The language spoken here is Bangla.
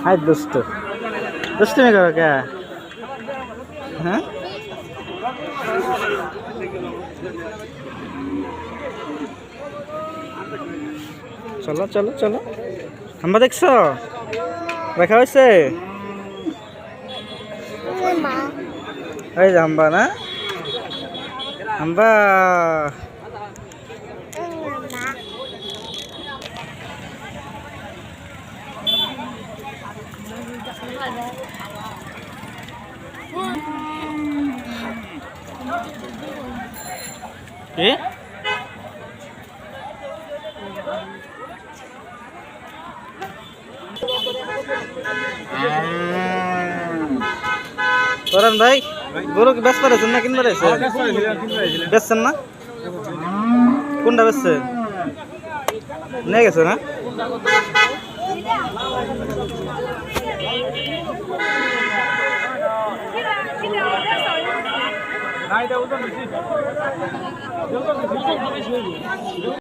हाय दोस्तों दोस्ती में करो क्या हाँ चलो चलो चलो हम देखो দেখা হয়েছে এই যে হাম্বা না হাম্বা কি করেন ভাই গরু কি বেচতে পারেছেন না কিনতে পারেছেন বেচছেন না কোনটা বেচছেন নিয়ে গেছে না